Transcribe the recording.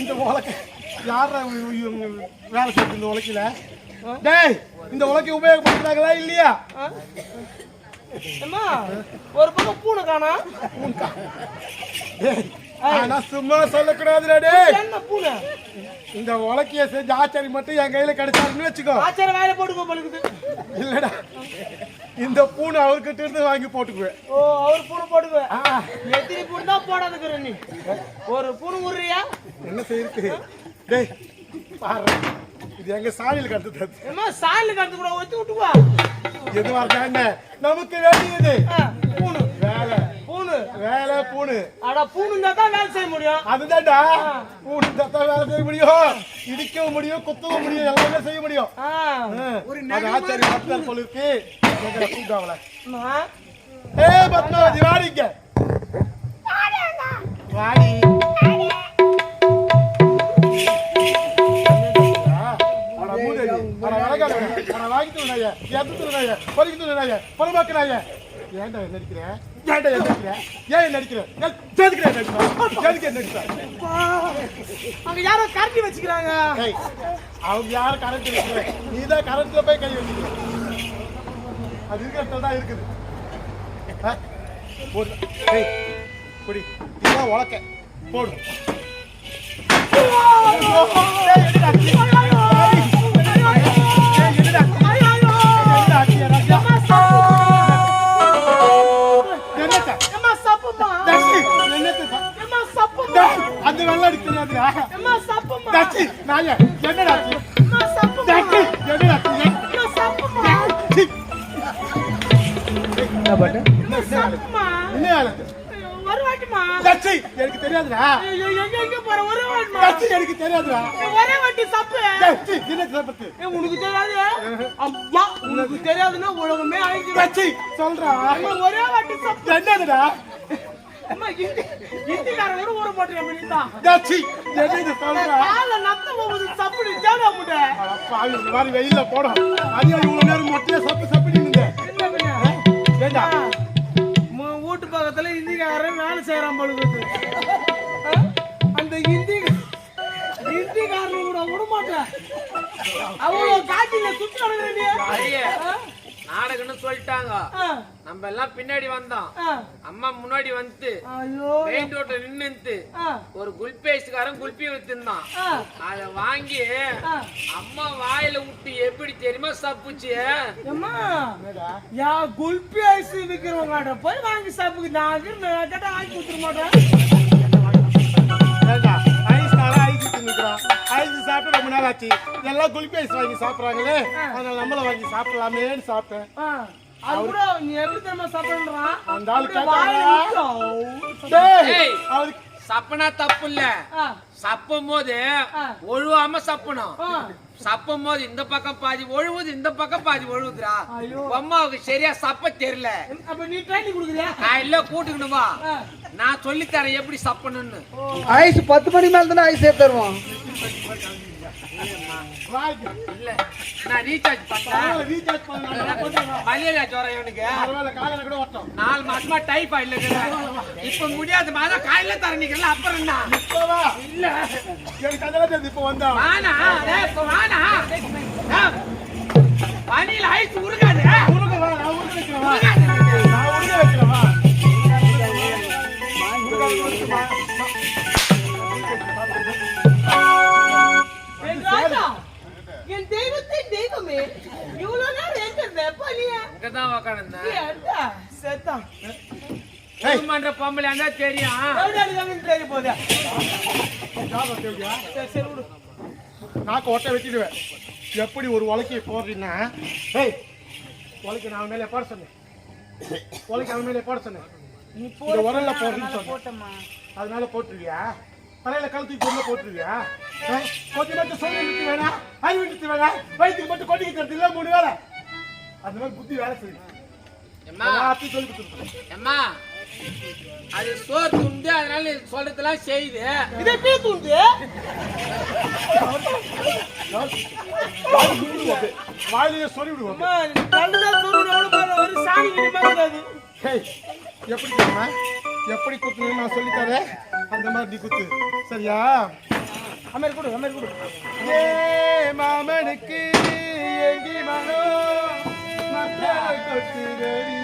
இந்த உலக யார வேலை செய்யுது இந்த உலகில? டேய், இந்த உலகை உபயோகப்படுத்துறாங்களா இல்லையா? ஒரு பக்கம் பூனை காணா. நான் சும்மா சொல்லக்கூடாதுடா. டேய், என்ன பூனை? இந்த உலக்கைய செஞ்ச ஆச்சாரி மட்டும் என் கையில கிடைச்சாருன்னு வச்சுக்கோ. ஆச்சாரி வேலை போட்டுக்கோ பழுக்குது. இல்லடா, இந்த பூனை அவர்கிட்ட இருந்து வாங்கி போட்டுக்குவேன். ஓ, அவர் பூனை போடுவேன். எத்தனை பூனை தான் போடாதுக்குற நீ? ஒரு பூனை உருறியா? என்ன செய்யிருக்கு? டேய் பாரு, இது எங்க சாணியில் கட்டுது. ஏமா சாணியில் கட்டு கூட ஒத்தி விட்டுவா. எதுவா இருந்தா நமக்கு வேண்டியது பூனை வேலை. பூனை வேலை பூனை. அட பூனை இருந்தா தான் வேலை செய்ய முடியும். அதுதான்டா, பூனை இருந்தா தான் வேலை செய்ய முடியும். இடிக்கவும் முடியும், குத்தவும் முடியும், எல்லாமே செய்ய முடியும். அது ஆச்சாரி பத்மன் சொல்லிருக்கு. கூட்டாவல பத்மாவதி வாடிங்க, வாடி. யாரோ கரண்டி வச்சுக்கிறாங்க. அவங்க யாரும் கரண்ட் வச்சுக்கிற, நீதான் கரண்ட்ல போய் கை வச்சுக்கிற. அது இருக்கிறது தான் இருக்குது. உலக்க போடு. அந்த வெள்ள அடிக்கிறாங்க. எனக்கு தெரியாதுடா. எனக்கு தெரியாதுடா. உனக்கு தெரியாது? உனக்கு தெரியாதுன்னா உலகமே அழிஞ்சு சொல்றா. ஒரே வாட்டி சப்பு என்னதுடா? இந்திக்காரங்க ஊற போட்டுருக்க வெயில போடும். இவ்வளவு நேரம் மொட்டையா சப்பு சப்பு நின்னுங்க. வீட்டு பக்கத்துல இந்திக்காரன் வேலை செய்யறான் பொழுது. அந்த இந்திக்காரன் கூட விட மாட்டேன். அவ்வளவு காட்டில சுத்தி நடக்கிறீங்க. நாடகம்னு சொல்லிட்டாங்க. நம்ம எல்லாம் பின்னாடி வந்தோம். அம்மா முன்னாடி வந்து மெயின் ரோட்ல நின்று ஒரு குல்பேஸ்காரன் குல்பி வித்துருந்தான். அத வாங்கி அம்மா வாயில விட்டு எப்படி தெரியுமா சப்புச்சு. குல்பி ஐஸ் விக்கிறவங்க போய் வாங்கி சாப்பிட்டு நான் வாங்கி கொடுத்துட மாட்டேன். ஐஸ் சாப்பிட்டு ரொம்ப நாள் ஆச்சு. எல்லாம் குல்பி ஐஸ் வாங்கி சாப்பிடுறாங்களே, அதனால நம்மள வாங்கி சாப்பிடலாமேன்னு சாப்பிட்டேன். சப்பனா தப்பு இல்ல. சப்பும் போது ஒழுவாம சப்பணும். சப்பும் போது இந்த பக்கம் பாதி ஒழுவுது, இந்த பக்கம் பாதி ஒழுவுதுரா. அம்மாவுக்கு சரியா சப்ப தெரியல. நான் இல்ல கூட்டுக்கணுமா, நான் சொல்லி தரேன் எப்படி சப்பணும்னு. ஐஸ் 10 மணி மேல தானே ஐஸ் தருவோம். இல்ல நான் ரீசார்ஜ் பண்றேன். மலேரியா ஜுரம் இவனுக்கு 4 மாசமா டைஃபாய்டு இல்ல. இப்ப முடியாது மாதா காயில தர நிக்கல. அப்புறம் என்ன இல்ல எனக்கு அதெல்லாம் இப்ப வந்தா வானா இப்ப வானா பனில ஐஸ் உருகாது. உருகவா? நான் உருக வைக்கிறவா? நான் உருக வைக்கிறவா? என் தெய்வத்தை தெய்வமே, இவ்வளவு நேரம் எங்க பனியா? இங்கதான் உக்காந்துருந்தேன். செத்தான் மன்ற பொம்பளை இருந்தா தெரியும். தெரிய போதா? நாக்கு ஒட்ட வச்சிடுவேன். எப்படி ஒரு உலக்கையை போடுறீங்கன்னா, உலக்கை நான் மேலே போட சொன்னேன். உலக்கை அவன் மேலே போட சொன்னேன். இந்த உரல்ல போடுறேன்னு சொன்னேன். அதனால போட்டுருவியா? தலையில கழுத்துக்கு பொண்ணு போட்டுருவியா? கொஞ்சம் மட்டும் சொல்லி வேணா, அறிவிட்டு வேணா, வயிற்றுக்கு மட்டும் கொட்டிக்கு தரது இல்லை 3 வேலை. அந்த மாதிரி புத்தி வேலை செய்யும். அம்மா அது சோறு துண்டு, அதனால சொல்றதெல்லாம் செய்யுது. இதே பீ துண்டு வாயிலே சொல்லி விடுவோம். ஒரு சாணி எப்படி தெரியுமா? எப்படி குத்துன்னு நான் சொல்லி தரேன் அந்த மாதிரி நீ குத்து சரியா அமேர் கொடு ஏ மாமனுக்கு எங்கி மனோ மக்களை கொத்துதடி